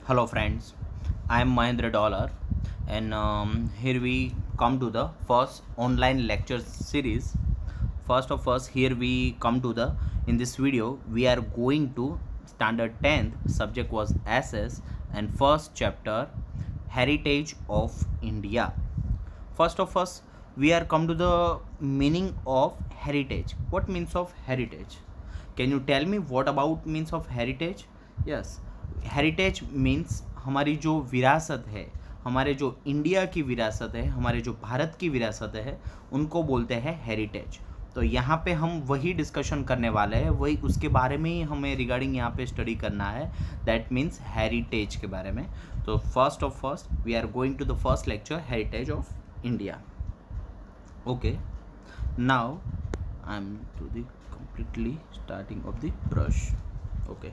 Hello friends, I am Mahendra Dollar and here we come to the first online lecture series. First of us, here we come to the in this video we are going to standard 10th subject was SS and first chapter Heritage of India. First of us, we are come to the meaning of heritage. What means of heritage? Can you tell me what about means of heritage? Yes, heritage means हमारी जो विरासत है, हमारे जो India की विरासत है, हमारे जो भारत की विरासत है, उनको बोलते हैं हेरिटेज. तो यहाँ पे हम वही डिस्कशन करने वाले हैं, वही उसके बारे में ही हमें रिगार्डिंग यहाँ पे स्टडी करना है. दैट मीन्स हेरिटेज के बारे में. तो first of first we are going to the first lecture heritage of India. Okay, now I am to the completely starting of the brush. Okay,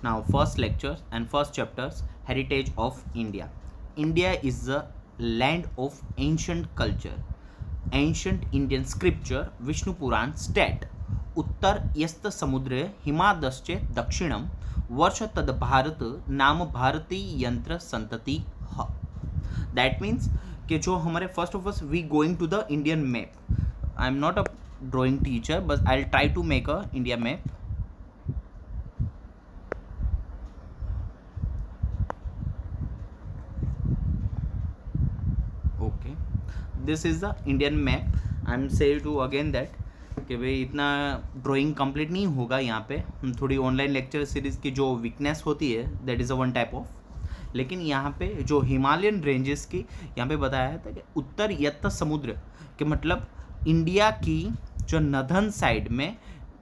now first lecture and first chapters heritage of India. India is the land of ancient culture. Ancient Indian scripture Vishnu Purana state उत्तर यस्त समुद्र हिमादश्चे दक्षिणम वर्ष तद भारत नाम भारतीय यंत्र संतति ह. दैट मीन्स कि जो हमारे first of us we going to the Indian map. I am not a drawing teacher but I will try to make a India map. Okay, this is the Indian map. I am say to again that कि भाई इतना drawing complete नहीं होगा यहाँ पे. हम थोड़ी online lecture series की जो वीकनेस होती है that is a one type of. लेकिन यहाँ पे जो हिमालयन रेंजेस की यहाँ पे बताया था कि उत्तर यत्त समुद्र के मतलब इंडिया की जो नदर्न साइड में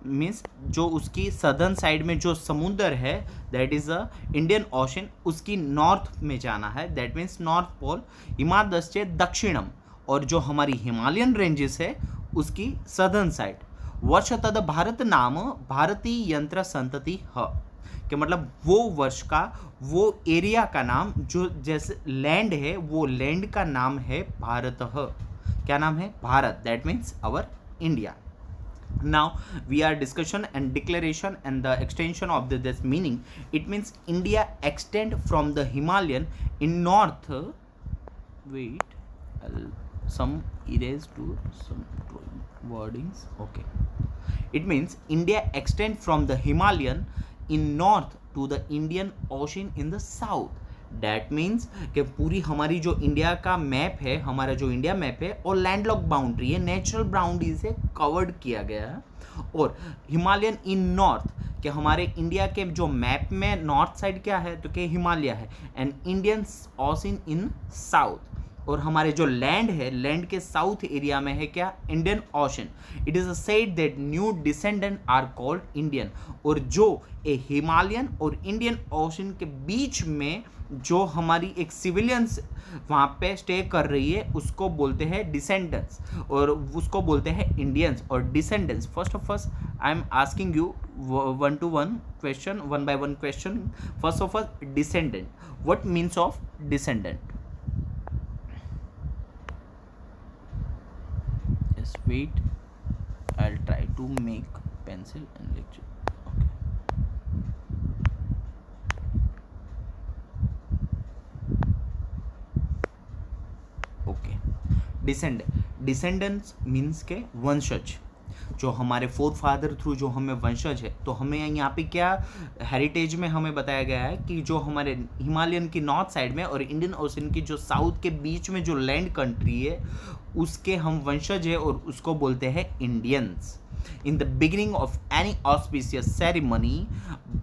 मीन्स जो उसकी सदर्न साइड में जो समुद्र है that is a Indian Ocean, उसकी नॉर्थ में जाना है. That means north pole. हिमादश्चे दक्षिणम और जो हमारी हिमालयन रेंजेस है उसकी सदर्न साइड. वर्ष तद भारत नाम भारतीय यंत्र संतति ह कि मतलब वो वर्ष का वो एरिया का नाम जो जैसे लैंड है वो लैंड का नाम है भारत. क्या नाम है? Bharat. That means our India. Now we are discussion and declaration and the extension of this meaning. It means India extend from the Himalayan in north. Wait, I'll some erase to some wordings. Okay, it means India extend from the Himalayan in north to the Indian Ocean in the south. That means कि पूरी हमारी जो India का map है, हमारा जो India map है और लैंडलॉक बाउंड्री है, नेचुरल बाउंड्री से कवर्ड किया गया है. और हिमालयन इन नॉर्थ कि हमारे इंडिया के जो मैप में नॉर्थ साइड क्या है तो कि हिमालय है. And Indian ocean in south. और हमारे जो लैंड है लैंड के साउथ एरिया में है क्या? Indian Ocean. It is a said that new descendant are called Indian. और जो ए हिमालयन और इंडियन ओशन के बीच में जो हमारी एक सिविलियंस वहाँ पे स्टे कर रही है उसको बोलते हैं डिसेंडेंट्स और उसको बोलते हैं इंडियंस और descendants. First of all I am asking you one two one question, one by one question. First of all descendant, what means of descendant? Just wait, I'll try to make pencil and lecture. Okay, descendants means के वंशज, जो हमारे four father through जो हमें वंशज है. तो हमें यहाँ पे क्या हेरिटेज में हमें बताया गया है कि जो हमारे हिमालयन की नॉर्थ साइड में और इंडियन ओशन की जो साउथ के बीच में जो लैंड कंट्री है उसके हम वंशज है और उसको बोलते हैं Indians. In the beginning of any auspicious ceremony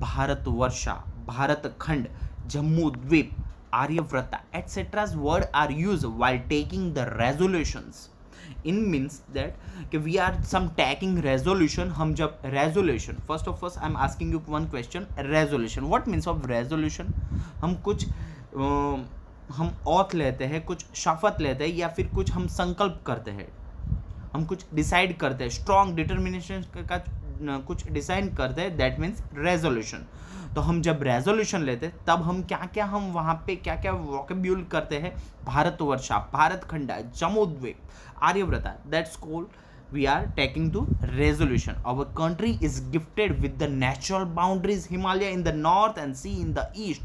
Bharatvarsha, Bharat Khand, Jambu Dvipa, आर्यव्रता etc. word are used while taking the resolutions. In means that कि we are some taking resolution. हम जब resolution, first of all I'm asking you one question. Resolution, what means of resolution? हम कुछ हम oath लेते हैं, कुछ शपथ लेते हैं या फिर कुछ हम संकल्प करते हैं, हम कुछ डिसाइड करते हैं, स्ट्रॉन्ग डिटर्मिनेशन का कुछ डिसाइड करते हैं. That means resolution. तो हम जब रेजोल्यूशन लेते हैं तब हम क्या क्या हम वहाँ पे क्या क्या वोकेब्यूल करते हैं? भारतवर्षा, Bharat Khanda, Jambu Dvipa, Aryavarta. That's called we are taking to resolution. Our country is gifted with the natural boundaries, Himalaya in the north and sea in the east,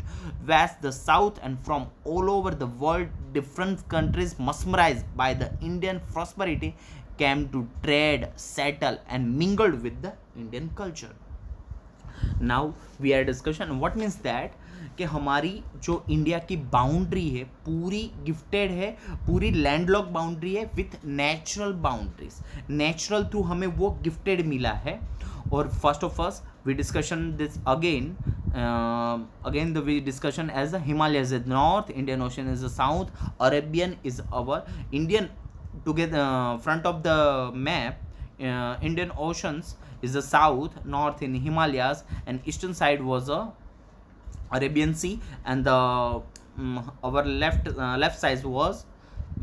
west the south, and from all over the world different countries mesmerized by the Indian prosperity came to trade, settle and mingled with the Indian culture. Now we are discussion what means that कि हमारी जो India की boundary है पूरी gifted है, पूरी landlock boundary है with natural boundaries, natural through हमें वो गिफ्टेड मिला है. और first of first we discussion this again the we discussion as the Himalayas is north, Indian Ocean is the south, Arabian is our Indian together front of the map. Indian Oceans is the south, north in Himalayas, and eastern side was a Arabian Sea, and the our left side was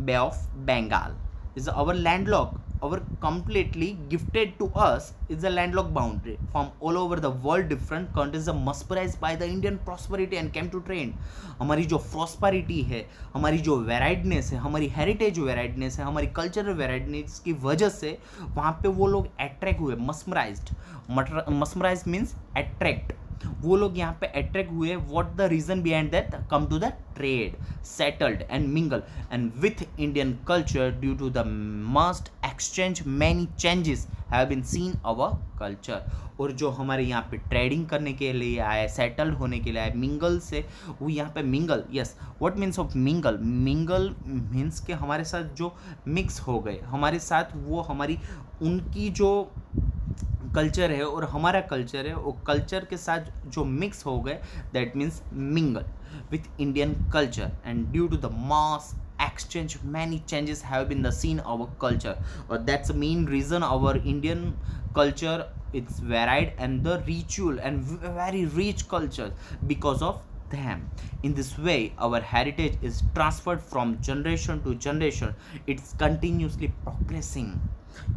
Bay of Bengal. Is our landlocked, our completely gifted to us is a landlocked boundary from all over the world. Different countries are mesmerized by the Indian prosperity and came to trend. हमारी जो prosperity है, हमारी जो वेराइडनेस है, हमारी heritage वेराइडनेस है, हमारी cultural वेराइडनेस की वजह से वहाँ पे वो लोग अट्रैक्ट हुए, मस्मराइज्ड मीन्स अट्रैक्ट, वो लोग यहाँ पे अट्रैक्ट हुए. What the reason behind that? Come to the trade, settled and mingle and with Indian culture due to the must exchange many changes have been seen our culture. और जो हमारे यहाँ पे ट्रेडिंग करने के लिए आए, सेटल्ड होने के लिए आए, मिंगल से वो यहाँ पे mingle. Yes, what means of mingle? Mingle means कि हमारे साथ जो मिक्स हो गए, हमारे साथ वो हमारी उनकी जो कल्चर है और हमारा कल्चर है, वो कल्चर के साथ जो मिक्स हो गए, that means mingle with Indian culture. And due to the mass exchange many changes have been the seen our culture, or that's the main reason our Indian culture it's varied and the ritual and very rich culture because of them. In this way our heritage is transferred from generation to generation, it's continuously progressing.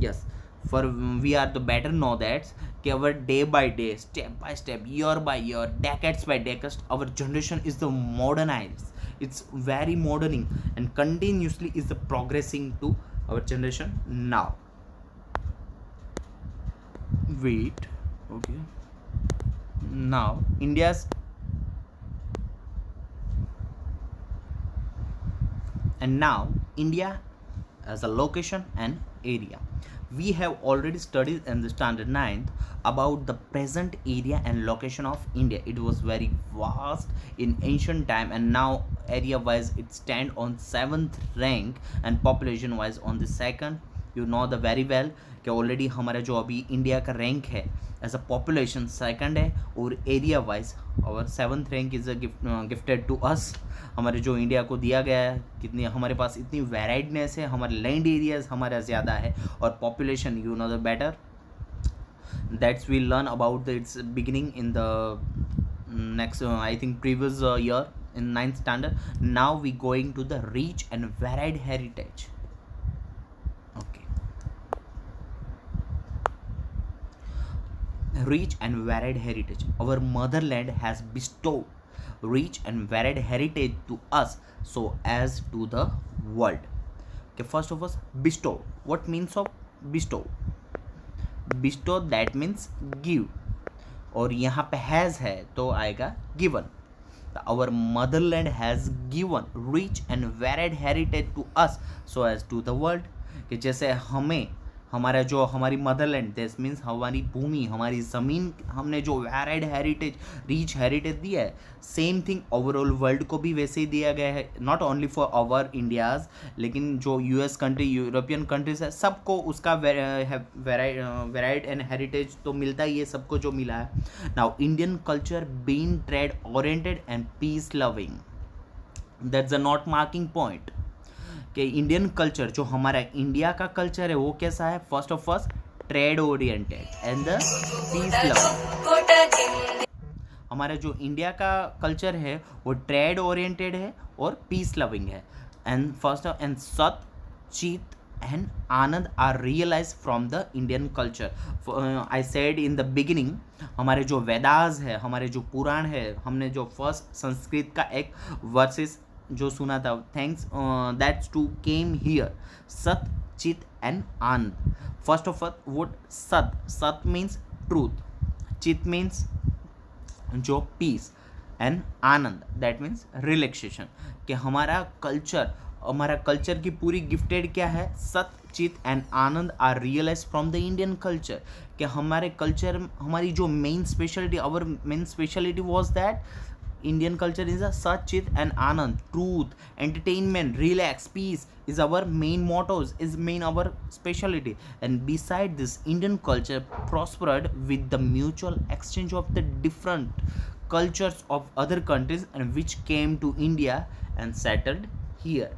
Yes, for we are the better know that our day by day, step by step, year by year, decades by decades, our generation is the modernized, it's very moderning and continuously is the progressing to our generation now. Wait, okay, now India's and now India as a location and area. We have already studied in the standard 9th about the present area and location of India. It was very vast in ancient time and now area wise it stand on 7th rank and population wise on the second. You know the very well कि already हमारा जो अभी India का rank है as a population second है और area wise और 7th rank is a gifted to us. हमारे जो इंडिया को दिया गया है, कितनी हमारे पास इतनी वेराइडनेस है, हमारे लैंड एरियाज हमारा ज़्यादा है और population you know the better. That's we learn about the it's beginning in the next I think previous year in 9th standard. Now we going to the rich and varied heritage. Okay, rich and varied heritage. Our motherland has bestowed rich and varied heritage to us so as to the world. Okay, first of all, bestow. What means of bestow? Bestow that means give, और यहाँ पे has है तो आएगा given. Our motherland has given rich and varied heritage to us so as to the world. कि जैसे हमें हमारा जो हमारी मदरलैंड दिस मीन्स हमारी भूमि, हमारी ज़मीन, हमने जो वैराइड हेरिटेज, रिच हेरिटेज दिया है, सेम थिंग ओवरऑल वर्ल्ड को भी वैसे ही दिया गया है. Not only for our Indias, लेकिन जो यूएस कंट्री, यूरोपियन कंट्रीज है, सबको उसका वैराइड एंड हेरिटेज तो मिलता ही है, सबको जो मिला है. Now Indian culture being trade oriented and peace loving, that's a not marking point. कि इंडियन कल्चर जो हमारा इंडिया का कल्चर है वो कैसा है? First of first trade oriented and the peace loving. हमारा जो इंडिया का कल्चर है वो ट्रेड ओरिएंटेड है और पीस लविंग है. And first and sat, chit and anand are realise from the Indian culture. I said in the beginning, हमारे जो वेदास है, हमारे जो पुराण है, हमने जो फर्स्ट संस्कृत का एक वर्सेस जो सुना था, thanks that's to came here, sat chit and anand. First of all would sat, sat means truth, chit means जो peace, and anand that means relaxation. कि हमारा कल्चर की पूरी गिफ्टेड क्या है, sat chit and anand are realise from the Indian culture. कि हमारे कल्चर, हमारी जो main speciality, our main speciality was that Indian culture is a Sachit and Anand, truth, entertainment, relax, peace is our main mottos, is main our specialty. And beside this, Indian culture prospered with the mutual exchange of the different cultures of other countries and which came to India and settled here.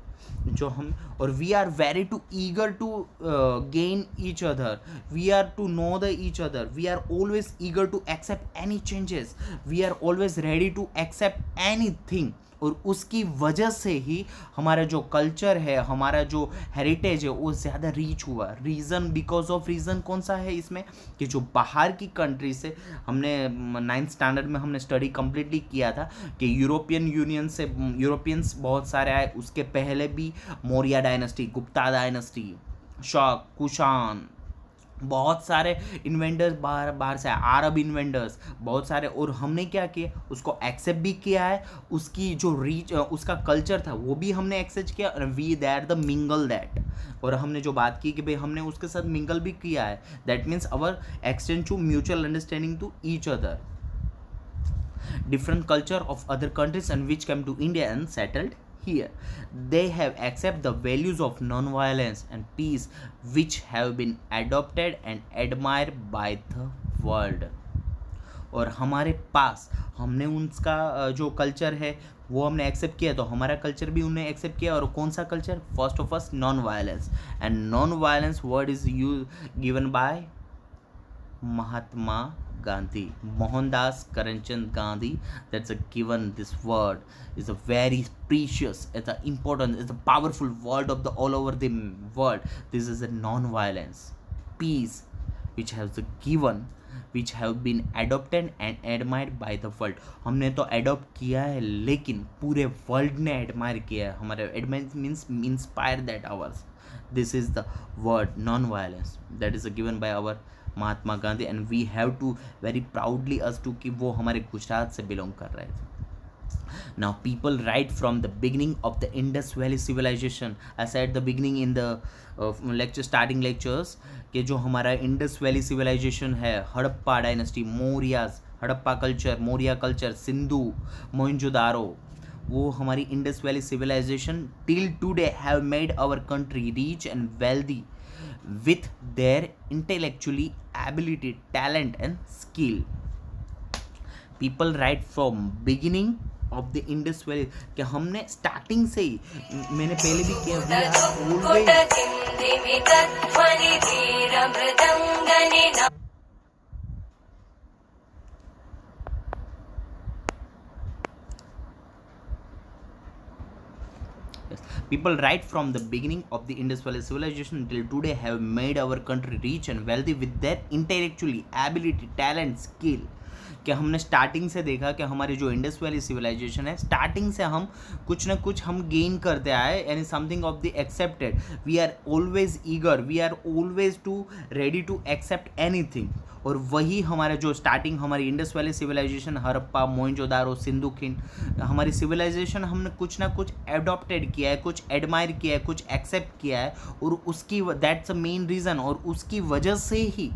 जो हम, और we are very to eager to gain each other, we are to know the each other, we are always eager to accept any changes, we are always ready to accept any thing. और उसकी वजह से ही हमारा जो culture है, हमारा जो heritage है, वो ज़्यादा रीच हुआ. रीज़न, बिकॉज ऑफ रीज़न कौन सा है इसमें, कि जो बाहर की कंट्री से, हमने 9th स्टैंडर्ड में हमने स्टडी कम्प्लीटली किया था कि यूरोपियन यूनियन से यूरोपियंस बहुत सारे आए. उसके पहले भी मौर्य डायनेस्टी, गुप्ता डायनेस्टी, शक, कुषाण, बहुत सारे इन्वेंटर्स बाहर से, अरब इन्वेंटर्स बहुत सारे. और हमने क्या किया, उसको एक्सेप्ट भी किया है, उसकी जो रीच, उसका कल्चर था वो भी हमने एक्सेप्ट किया. We that the mingle that, और हमने जो बात की कि भाई हमने उसके साथ मिंगल भी किया है. That means our extend to mutual understanding to each other. Different culture of other countries and which came to India and settled here. They have accepted the values of non-violence and peace which have been adopted and admired by the world. और हमारे पास हमने उनका जो culture है वो हमने accept किया, तो हमारा कल्चर भी उन्हें एक्सेप्ट किया. और कौन सा culture, first of all non violence. And non violence word is given by Mahatma Gandhi, Mohandas Karamchand Gandhi. That's a given. This word is a very precious, it's a important, it's a powerful word of the all over the world. This is a non-violence, peace, which has a given, which have been adopted and admired by the world. हमने तो adopt किया है, लेकिन पूरे world ने admire किया है. हमारे admire means inspire that ours. This is the word non-violence that is given by our Mahatma Gandhi. And we have to very proudly us to कि वो हमारे गुजरात से बिलोंग कर रहे थे. Now people right from the beginning of the Indus Valley civilization, I said the beginning in the lecture, starting lectures, कि जो हमारा इंडस वैली सिविलाइजेशन है, Harappa dynasty, Mauryas, Harappa culture, Maurya culture, Sindhu, Mohenjodaro, वो हमारी Indus valley civilisation till today have made our country rich and wealthy with their intellectually ability, talent and skill. People right from beginning of the Indus Valley, कि हमने starting से ही, मैंने पहले भी किया, we are always people right from the beginning of the Indus Valley civilization till today have made our country rich and wealthy with their intellectually ability, talent, skill. कि हमने starting से देखा कि हमारी जो इंडस वैली सिविलाइजेशन है, starting से हम कुछ ना कुछ हम गेन करते आए, यानी something of the accepted. We are always eager, we are always to ready to accept anything. और वही हमारा जो स्टार्टिंग हमारी इंडस वैली सिविलाइजेशन, हड़प्पा, मोहनजोदारो, सिंधु खिंड, हमारी सिविलाइजेशन हमने कुछ ना कुछ एडॉप्टेड किया है, कुछ एडमायर किया है, कुछ एक्सेप्ट किया है. और उसकी दैट्स अ मेन रीज़न. और उसकी वजह से ही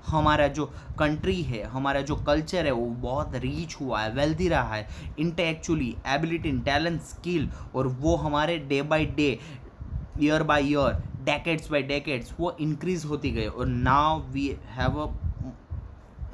हमारा जो कंट्री है, हमारा जो कल्चर है, वो बहुत रीच हुआ है, वेल्दी रहा है, इंटेलेक्चुअली, एबिलिटी, टैलेंट, स्किल. और वो हमारे day by day, year by year, decades by decades वो इंक्रीज होती गई. और now we have a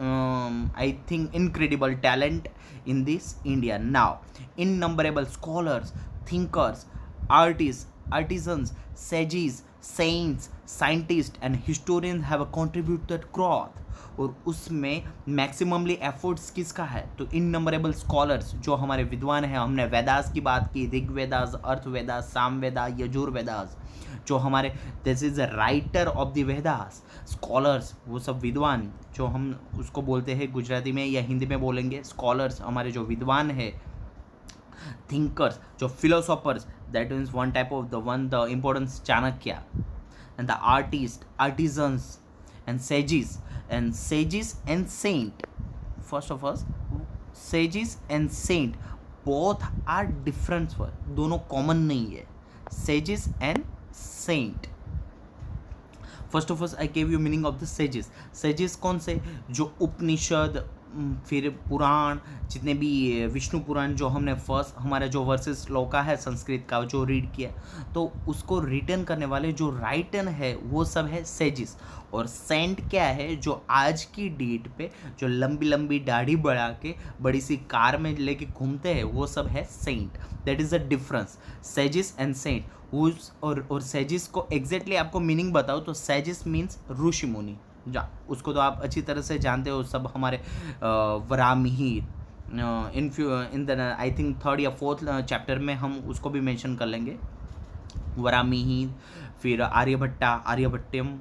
I think incredible talent in this India now. Innumerable scholars, thinkers, artists, artisans, sages, saints, scientists and historians have contributed growth. और उसमें maximally efforts किसका है, तो इननंबरेबल scholars, जो हमारे विद्वान हैं. हमने वेदास की बात की, ऋग्वेदास, अर्थवेदास, सामवेदा, यजुर्वेदास, जो हमारे this is a writer of the Vedas. Scholars, वो सब विद्वान, जो हम उसको बोलते हैं गुजराती में या हिंदी में बोलेंगे स्कॉलर्स, हमारे जो विद्वान है, thinkers, जो philosophers, that means one type of the importance Chanakya, and the artists, artisans, and sages and saint. First of all, sages and saint both are different word, दोनों common नहीं है. sages and saint. First of all I gave you meaning of the sages. Sages कौन से? जो उपनिषद, फिर पुराण, जितने भी विष्णु पुराण जो हमने फर्स्ट हमारा जो वर्सेस श्लोका है संस्कृत का जो रीड किया, तो उसको रिटर्न करने वाले जो राइटन है वो सब है सेजिस. और सेंट क्या है? जो आज की डेट पे जो लंबी लंबी दाढ़ी बढ़ा के बड़ी सी कार में लेके घूमते हैं वो सब है saint. That is the difference, sages and saint. और सेजिस को एग्जैक्टली आपको मीनिंग बताओ तो सेजिस मीन्स ऋषि मुनि, जा उसको तो आप अच्छी तरह से जानते हो, सब हमारे Varahamihira in the I think third या फोर्थ चैप्टर में हम उसको भी मेंशन कर लेंगे. वरामिहिर, फिर आर्यभट्टम,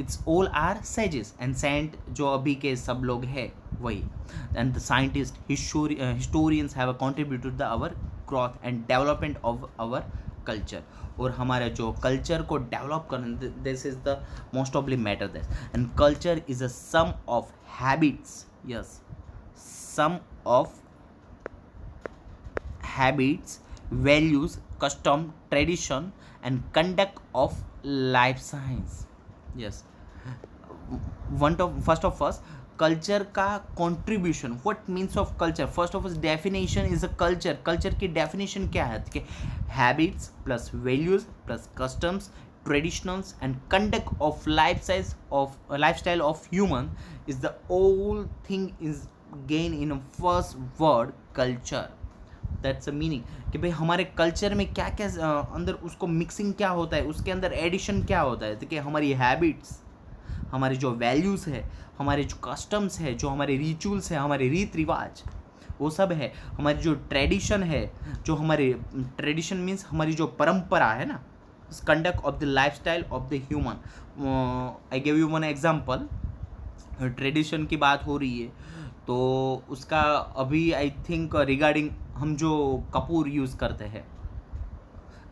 it's all are sages. And saint जो अभी के सब लोग हैं वही. And the scientist, historians have contributed the our growth and development of our culture. और हमारे जो कल्चर को डेवलप करने, this is the most awfully matter this. And culture is a sum of habits, yes, sum of habits, values, custom, tradition and conduct of life science. Yes, first of first culture का contribution. What means of culture? First of all definition is a culture. Culture की definition क्या है कि habits plus values plus customs, traditionals and conduct of lifestyle of human is the whole thing is gain in first word culture. That's a meaning कि भाई हमारे culture में क्या क्या अंदर उसको मिक्सिंग क्या होता है, उसके अंदर एडिशन क्या होता है. तो कि हमारी हैबिट्स, हमारे जो वैल्यूज़ है, हमारे जो कस्टम्स है, जो हमारे रिचुअल्स है, हमारे रीत रिवाज, वो सब है. हमारी जो ट्रेडिशन है, जो हमारे ट्रेडिशन मीन्स हमारी जो परंपरा है ना, conduct of the life style of the human. I give you one example. Tradition की बात हो रही है तो उसका अभी आई थिंक रिगार्डिंग हम जो कपूर यूज़ करते हैं,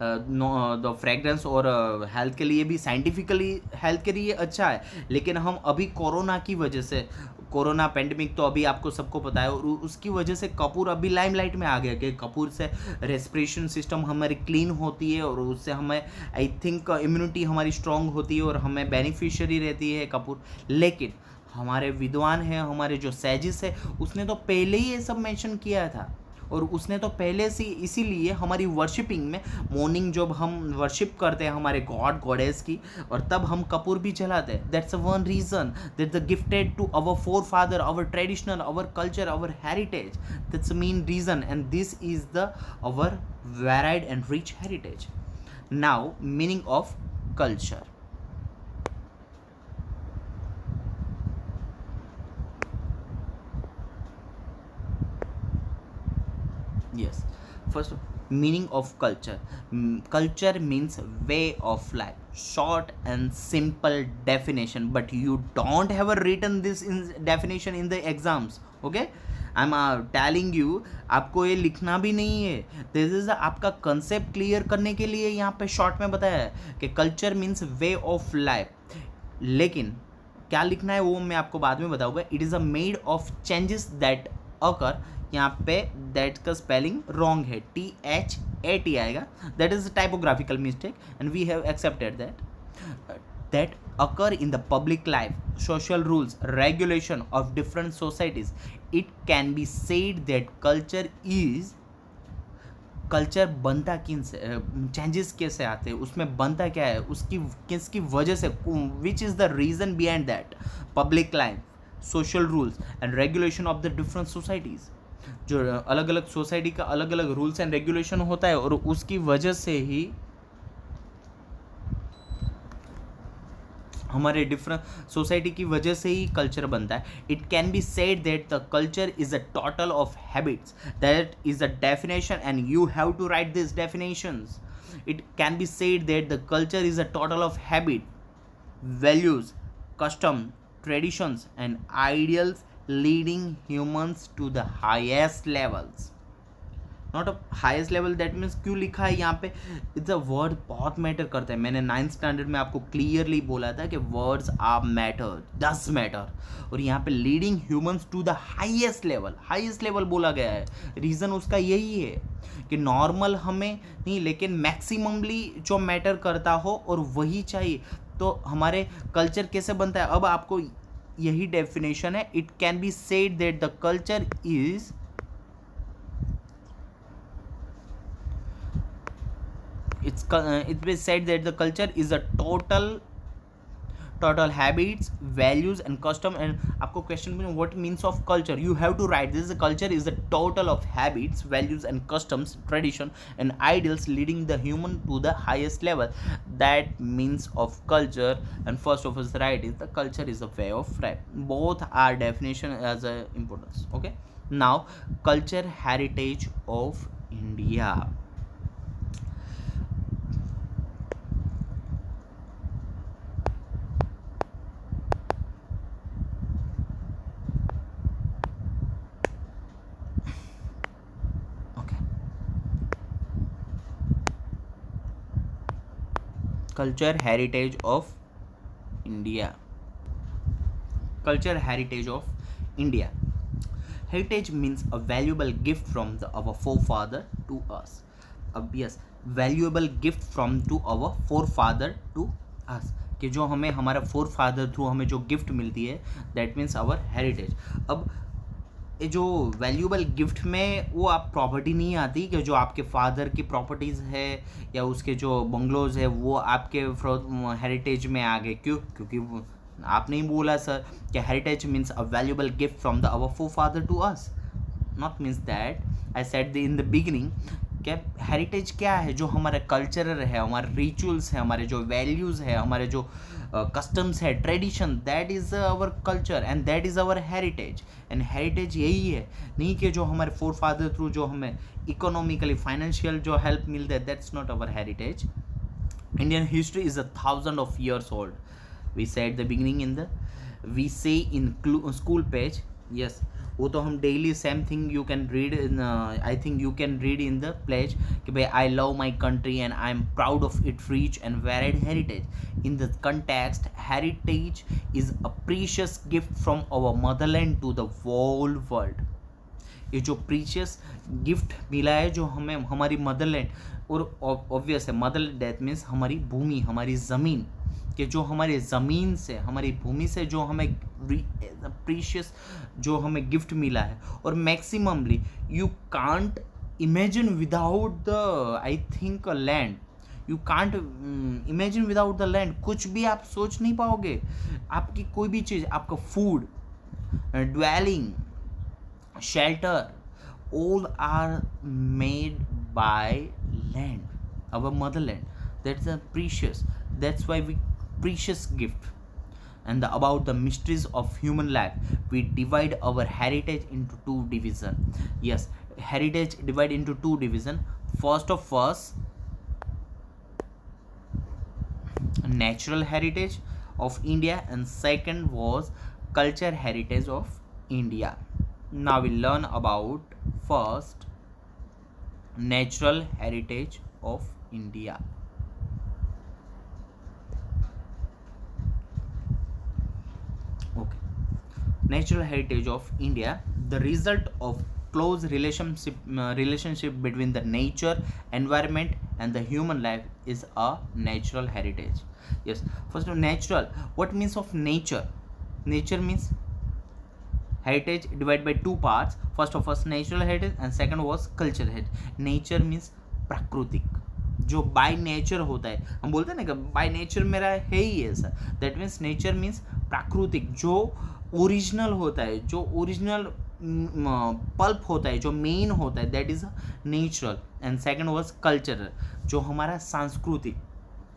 द फ्रेगरेंस, और हेल्थ के लिए भी, साइंटिफिकली हेल्थ के लिए अच्छा है. लेकिन हम अभी कोरोना की वजह से, कोरोना पेंडेमिक तो अभी आपको सबको पता है, और उसकी वजह से कपूर अभी लाइमलाइट में आ गया कि कपूर से रेस्पिरेशन सिस्टम हमारी क्लीन होती है और उससे हमें आई थिंक इम्यूनिटी हमारी स्ट्रांग होती है और हमें बेनिफिशियरी रहती है कपूर. लेकिन हमारे विद्वान हैं, हमारे जो सेजिस है, उसने तो पहले ही ये सब मेंशन किया था. और उसने तो पहले से इसीलिए हमारी वर्शिपिंग में मॉर्निंग जब हम वर्शिप करते हैं हमारे गॉड गॉडेस की, और तब हम कपूर भी जलाते हैं. That's one reason that the gifted to our forefather, our traditional, our culture, our heritage. That's main reason and this is the our varied and rich heritage. Now meaning of culture. Yes, first meaning of culture. Culture means way of life. Short and simple definition, but you don't have a written this in definition in the exams. Okay, I'm telling you, आपको ये लिखना भी नहीं है. This is आपका concept clear करने के लिए यहाँ पे शॉर्ट में बताया है कि culture means way of life. लेकिन क्या लिखना है वो मैं आपको बाद में बताऊंगा. It is a made of changes that occur. यहाँ पे दैट का स्पेलिंग रॉन्ग है, THAT आएगा. That is typographical mistake and we have accepted that occur in the public life, social rules, regulation of different societies. It can be said that culture बनता किन से, changes कैसे आते हैं, उसमें बनता क्या है, उसकी किसकी वजह से, which is the reason behind that. Public life, social rules and regulation of the different societies. जो अलग अलग सोसाइटी का अलग अलग रूल्स एंड रेगुलेशन होता है और उसकी वजह से ही हमारे डिफरेंट सोसाइटी की वजह से ही कल्चर बनता है. It can be said that the culture is a total of habits. That is a definition and you have to write this definitions. It can be said that the culture is a total of habit, values, custom, traditions and ideals leading humans to the highest levels. Not a highest level, that means क्यों लिखा है यहाँ पे, it's a word बहुत matter करता है। मैंने 9th standard में आपको क्लियरली बोला था कि words are matter, does matter, और यहाँ पे leading humans to the highest level बोला गया है। रीज़न उसका यही है कि नॉर्मल हमें नहीं, लेकिन मैक्सिममली जो मैटर करता हो और वही चाहिए। तो हमारे कल्चर कैसे बनता है, अब आपको यही डेफिनेशन है। It can be said that the culture is, it's been said that the culture is a total habits, values and custom. And आपको question में what means of culture, you have to write this. Culture is the total of habits, values and customs, tradition and ideals leading the human to the highest level. That means of culture. And first of us right is the culture is a way of life. Both are definition as a importance. Okay, now culture heritage of India. Okay, culture heritage of India. Culture heritage of India. Heritage means a valuable gift from our forefather to us. Yes, valuable gift from to our forefather to us, कि जो हमें हमारा four father through हमें जो gift मिलती है, that means our heritage. अब ये जो वैल्यूएबल गिफ्ट में वो आप प्रॉपर्टी नहीं आती कि जो आपके फादर की प्रॉपर्टीज़ है या उसके जो बंगलोज है वो आपके हेरिटेज में आ गए। क्यों? क्योंकि आपने ही बोला सर कि heritage means a valuable gift from the our forefather to us. Not means that I said in the beginning क्या हेरिटेज क्या है, जो हमारा कल्चरल है, हमारे रिचुअल्स है, हमारे जो वैल्यूज़ है, हमारे जो कस्टम्स है, tradition, that is our culture and that is our heritage. And heritage यही है, नहीं कि जो हमारे फोर फादर थ्रू जो हमें इकोनॉमिकली फाइनेंशियल जो हेल्प मिलता है, that's not our heritage. Indian history is 1,000 of years old. We said the beginning in the, we say in school page. Yes, वो तो हम daily same thing you can read in, I think you can read in the pledge कि भाई I love my country and I am proud of it rich and varied heritage. In the context heritage is a precious gift from our motherland to the whole world. ये जो precious gift मिला है जो हमें हमारी Motherland, और obvious है mother death means हमारी भूमि, हमारी ज़मीन, कि जो हमारे ज़मीन से, हमारी भूमि से जो हमें प्रीशियस जो हमें गिफ्ट मिला है। और maximally you can't imagine without the, I think, land, you can't imagine without the land. कुछ भी आप सोच नहीं पाओगे, आपकी कोई भी चीज़, आपका food, dwelling, shelter, all are made by land, our motherland. That's a precious, that's why we precious gift. And about the mysteries of human life, we divide our heritage into two division. Yes, heritage divide into two division. First of us, natural heritage of India, and second was culture heritage of India. Now we learn about first natural heritage of India. Okay, natural heritage of India, the result of close relationship between the nature, environment and the human life is a natural heritage. Yes, first of natural, what means of nature? Nature means heritage divided by two parts. First of us natural heritage and second was cultural heritage. Nature means प्राकृतिक, जो by nature होता है, हम बोलते हैं ना कि by nature मेरा है ही ऐसा, दैट मीन्स नेचर मीन्स प्राकृतिक, जो ओरिजिनल होता है, जो ओरिजिनल पल्प होता है, जो मेन होता है, that is natural. And second was cultural, जो हमारा सांस्कृतिक,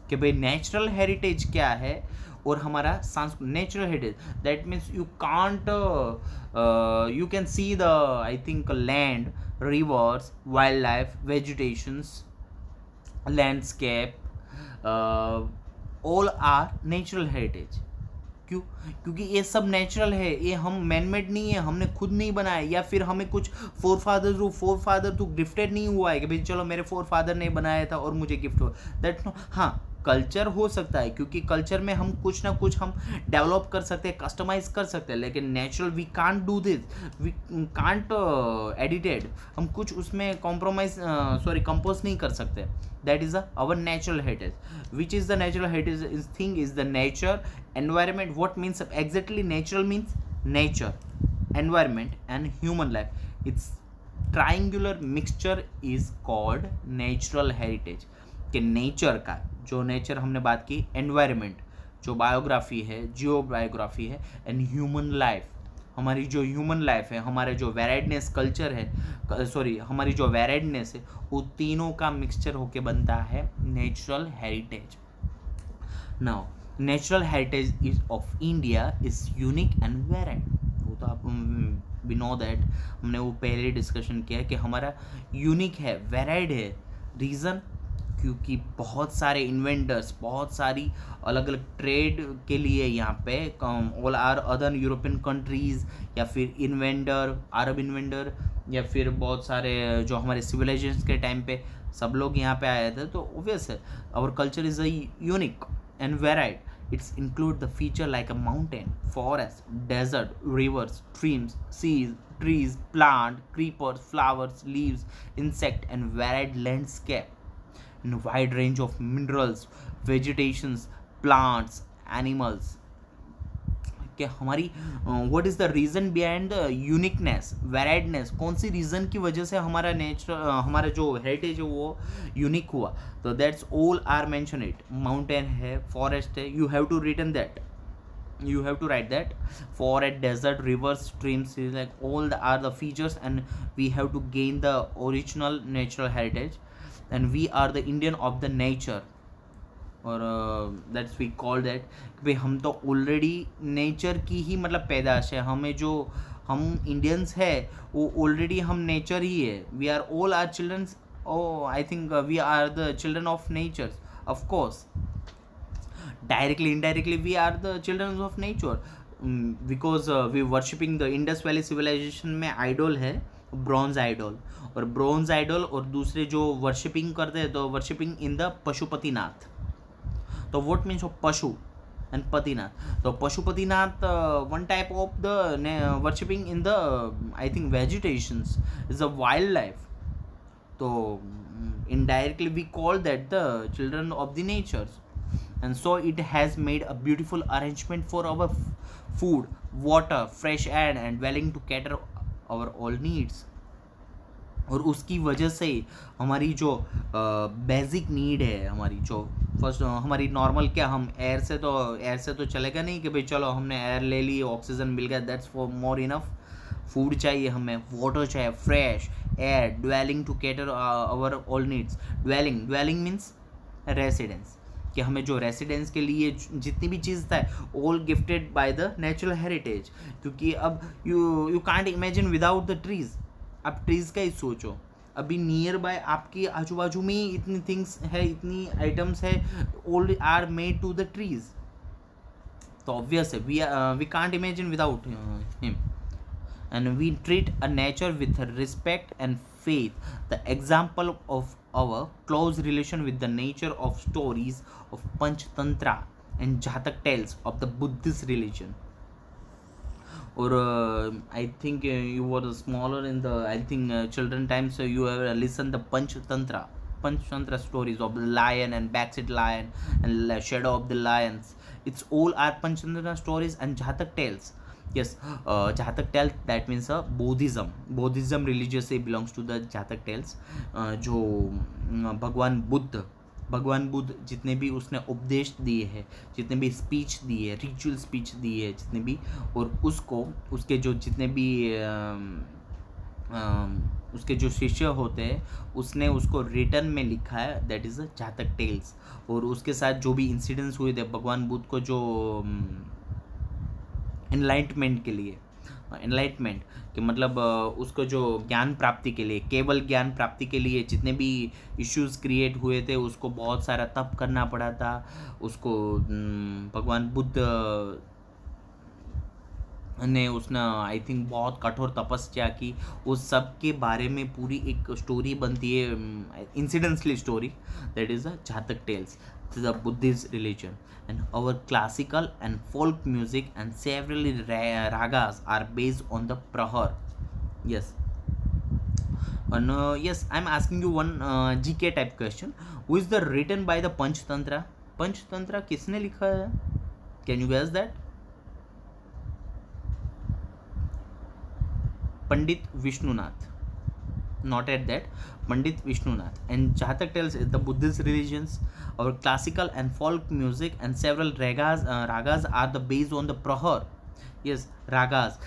कि भाई नेचुरल हेरिटेज क्या है और हमारा natural heritage, that means you can't, you can see the, I think, land, rivers, wildlife, vegetations, landscape, all are natural heritage. क्यों? क्योंकि ये सब नेचुरल है, ये हम मैनमेड नहीं है, हमने खुद नहीं बनाया, या फिर हमें कुछ फोर फादर तो गिफ्टेड नहीं हुआ है कि भाई चलो मेरे फोर फादर ने बनाया था और मुझे गिफ्ट हुआ, दैट नो। हाँ, कल्चर हो सकता है, क्योंकि कल्चर में हम कुछ ना कुछ हम डेवलप कर सकते हैं, कस्टमाइज कर सकते हैं, लेकिन natural we can't do this, we can't edited, हम कुछ उसमें कॉम्प्रोमाइज कंपोज नहीं कर सकते। That is our natural heritage. Which is the natural heritage thing is the nature, environment. What means exactly natural means nature, environment and human life. Its triangular mixture is called natural heritage. कि nature का जो nature हमने बात की, environment जो biography है, जियो biography है, and human life, हमारी जो ह्यूमन लाइफ है, हमारे जो वेराइडनेस कल्चर है, हमारी जो वेराइडनेस है, वो तीनों का मिक्सचर होके बनता है natural heritage. Now natural heritage is of India is unique and varied. वो तो आप वी नो दैट, हमने वो पहले डिस्कशन किया है कि हमारा यूनिक है, वेराइड है। रीज़न, क्योंकि बहुत सारे इन्वेंटर्स, बहुत सारी अलग अलग ट्रेड के लिए यहाँ पे all are other European countries, या फिर इन्वेंटर, अरब इन्वेंटर, या फिर बहुत सारे जो हमारे सिविलाइजेशन के टाइम पे सब लोग यहाँ पे आए थे। तो ऑब्वियस है our culture is a unique and varied. It's include the feature like a mountain, forest, desert, rivers, streams, seas, trees, plant, creepers, flowers, leaves, insect, and varied landscape in a wide range of minerals, vegetations, plants, animals. कि हमारी what is the reason behind the uniqueness, variedness, कौन सी reason की वजह से हमारा हमारा जो हेरिटेज है वो यूनिक हुआ। तो that's all are mention it. Mountain है, फॉरेस्ट है, you have to written that, you have to write that forest, desert, rivers, streams, like all are the features, and we have to gain the original natural heritage, and we are the Indian of the nature, और that's we call that भाई हम तो already nature की ही मतलब पैदाश है। हमें जो हम इंडियंस है वो ऑलरेडी हम नेचर ही है। We are all are childrens, oh I think we are the children of nature, of course directly indirectly we are the children of nature, because we worshipping the Indus valley civilization में idol है bronze idol, और bronze idol और दूसरे जो worshipping करते हैं तो worshipping in the Pashupatinath. तो what means of Pashu and Patinath? So Pashupatinath, one type of the worshipping in the I think vegetations is a wildlife. So indirectly we call that the children of the natures, and so it has made a beautiful arrangement for our food, water, fresh air, and dwelling to cater our all needs. और उसकी वजह से हमारी जो basic need है, हमारी जो first हमारी नॉर्मल, क्या हम एयर से तो चलेगा नहीं कि भाई चलो हमने एयर ले ली, ऑक्सीजन मिल गया, that's for more enough. Food चाहिए हमें, वाटर चाहिए, fresh air, dwelling to cater our all needs. Dwelling means residence, कि हमें जो रेसिडेंस के लिए जितनी भी चीज़ था all gifted by the natural heritage. क्योंकि अब you can't imagine without the trees. आप ट्रीज़ का ही सोचो, अभी नियर बाय आपकी आजू बाजू में ही इतनी थिंग्स है, इतनी आइटम्स है, all are made to the trees. तो ऑब्वियस है we can't imagine without him, and we treat a nature with respect and faith. The example of our close relation with the nature of stories of Panchtantra and Jatak tales of the Buddhist religion. Or I think you were smaller in the I think children times, so you have listened the Panchtantra stories of the lion and backseat lion and shadow of the lions. It's all are Panchtantra stories and Jatak tales. Yes, Jatak tales, that means Bodhism religiously belongs to the Jatak tales. जो भगवान बुद्ध जितने भी उसने उपदेश दिए हैं, जितने भी स्पीच दी है, रिचुअल स्पीच दी है जितने भी, और उसको उसके जो जितने भी उसके जो शिष्य होते हैं उसने उसको रिटर्न में लिखा है, that is the Jataka tales. और उसके साथ जो भी इंसिडेंट्स हुए थे भगवान बुद्ध को जो एनलाइटमेंट के लिए, एनलाइटमेंट कि मतलब उसको जो ज्ञान प्राप्ति के लिए, केवल ज्ञान प्राप्ति के लिए जितने भी इश्यूज क्रिएट हुए थे उसको बहुत सारा तप करना पड़ा था। उसको भगवान बुद्ध ने उसने आई थिंक बहुत कठोर तपस्या की, उस सब के बारे में पूरी एक स्टोरी बनती है, incidentally story, that is the Jataka tales, the Buddhist religion and our classical and folk music and several ragas are based on the prahar. Yes. And yes, I'm asking you one GK type question. Who is the written by the Panchtantra? Panchtantra किसने लिखा है? Can you guess that? Pandit Vishnunath. Not at that. Pandit Vishnunath. And Jatak tells is the Buddhist religions, our classical and folk music and several ragas are the based on the prahar. Yes, ragas.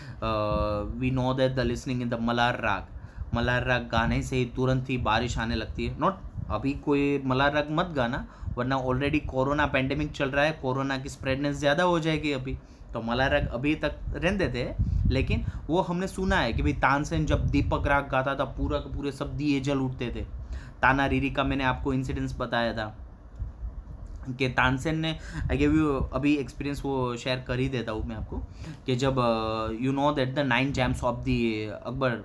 We know that the listening in the Malar rag. Malhar राग गाने से ही तुरंत ही बारिश आने लगती है. Not अभी कोई मलार राग मत गाना, वरना ऑलरेडी कोरोना पेंडेमिक चल रहा है, कोरोना की स्प्रेडनेस ज़्यादा हो जाएगी अभी. तो मलार राग अभी तक रहते थे, लेकिन वो हमने सुना है कि भाई तानसेन जब दीपक राग गाता था पूरा के पूरे सब दिए जल उठते थे. ताना रीरी का मैंने आपको इंसिडेंस बताया था कि तानसेन ने, आई गिव यू अभी एक्सपीरियंस वो शेयर कर ही देता हूँ मैं आपको, कि जब you know that the 9 James of the Akbar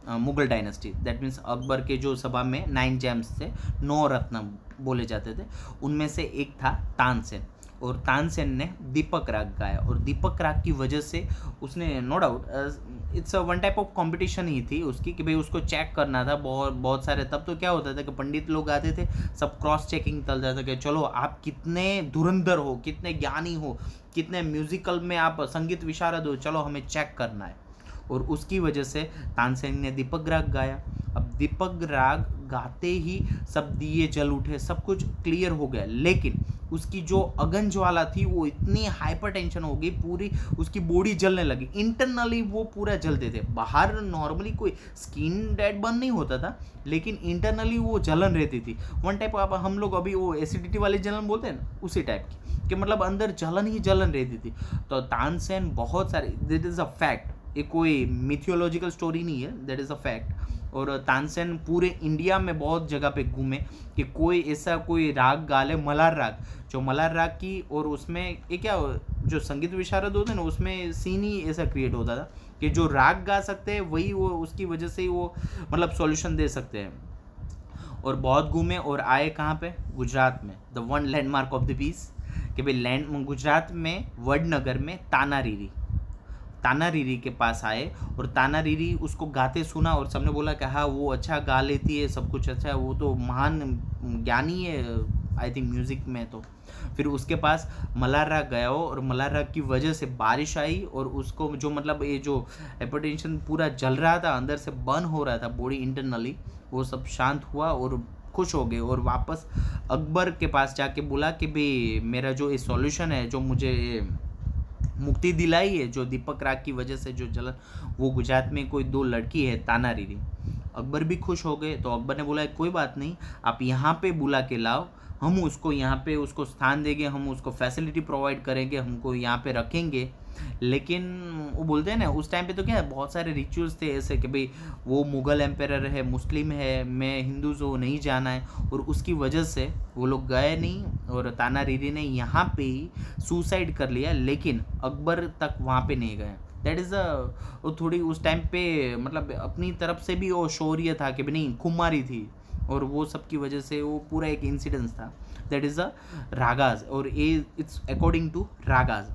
Mughal dynasty, that means Akbar के जो सभा में 9 जेम्स थे, 9 रत्न बोले जाते थे, उनमें से एक था तानसेन. और तानसेन ने दीपक राग गाया, और दीपक राग की वजह से उसने, no doubt it's one type of competition ही थी उसकी, कि भाई उसको चेक करना था बहुत सारे. तब तो क्या होता था कि पंडित लोग आते थे, सब क्रॉस चेकिंग चलता था कि चलो आप कितने धुरंधर हो, कितने ज्ञानी हो, कितने म्यूजिकल में आप संगीत विशारद हो, चलो हमें चेक करना है. और उसकी वजह से तानसेन ने दीपक राग गाया. अब दीपक राग गाते ही सब दिए जल उठे, सब कुछ क्लियर हो गया, लेकिन उसकी जो अगन ज्वाला थी वो इतनी हाइपर टेंशन हो गई, पूरी उसकी बॉडी जलने लगी. इंटरनली वो पूरा जलते थे, बाहर नॉर्मली कोई स्किन डेड बर्न नहीं होता था, लेकिन इंटरनली वो जलन रहती थी. वन टाइप आप हम लोग अभी वो एसिडिटी वाली जलन बोलते हैं ना, उसी टाइप की, कि मतलब अंदर जलन ही जलन रहती थी. तो तानसेन बहुत सारे, दिट इज़ अ फैक्ट, ये कोई मिथियोलॉजिकल स्टोरी नहीं है, दैट इज़ अ फैक्ट. और तानसेन पूरे इंडिया में बहुत जगह पे घूमे कि कोई ऐसा कोई राग गा ले, मलार राग, जो मलार राग की, और उसमें ये क्या, जो संगीत विशारद होते हैं ना, उसमें सीन ही ऐसा क्रिएट होता था कि जो राग गा सकते हैं वही वो, उसकी वजह से ही वो मतलब सॉल्यूशन दे सकते हैं. और बहुत घूमे और आए कहाँ पे, गुजरात में, the one landmark of the peace, कि भाई गुजरात में वडनगर में ताना रीरी के पास आए, और ताना रीरी उसको गाते सुना, और सबने बोला कि हाँ वो अच्छा गा लेती है, सब कुछ अच्छा है, वो तो महान ज्ञानी है आई थिंक म्यूज़िक में. तो फिर उसके पास मलार राग गया हो, और मलार राग की वजह से बारिश आई, और उसको जो मतलब ये जो हाइपरटेंशन पूरा जल रहा था, अंदर से बर्न हो रहा था बॉडी इंटरनली, वो सब शांत हुआ और खुश हो गए. और वापस अकबर के पास जाके बोला कि भाई मेरा जो ये सॉल्यूशन है, जो मुझे मुक्ति दिलाई है, जो दीपक राग की वजह से जो जलन, वो गुजरात में कोई 2 लड़की है ताना रीरी. अकबर भी खुश हो गए. तो अकबर ने बोला कोई बात नहीं, आप यहाँ पे बुला के लाओ, हम उसको यहाँ पे उसको स्थान देंगे, हम उसको फैसिलिटी प्रोवाइड करेंगे, हमको यहाँ पे रखेंगे. लेकिन वो बोलते हैं ना, उस टाइम पे तो क्या है, बहुत सारे रिचुअल्स थे ऐसे कि भाई वो मुग़ल एम्पायर है, मुस्लिम है, मैं हिंदू जो नहीं जाना है, और उसकी वजह से वो लोग गए नहीं. और ताना रीरी ने यहाँ पे ही सुसाइड कर लिया, लेकिन अकबर तक वहाँ पे नहीं गए. दैट इज़ वो थोड़ी उस टाइम पे मतलब अपनी तरफ से भी वो शौर्य था कि नहीं, खुमारी थी, और वो सब की वजह से वो पूरा एक इंसिडेंस था. दैट इज़ अ रागाज, और ये it's according to ragas.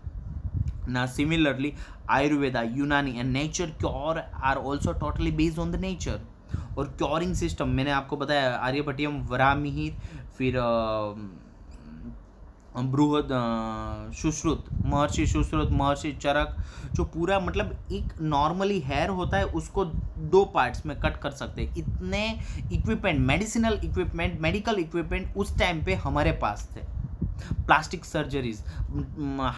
Now, similarly, Ayurveda, Unani, and nature cure are also totally based on the nature. और क्योरिंग सिस्टम मैंने आपको बताया, आर्यभट्टियम, वरामिहिर, फिर बृहद सुश्रुत, महर्षि सुश्रुत, महर्षि चरक, जो पूरा मतलब एक नॉर्मली हेयर होता है उसको 2 पार्ट्स में कट कर सकते हैं. इतने equipment, medicinal equipment, medical equipment उस टाइम पे हमारे पास थे. Plastic surgeries,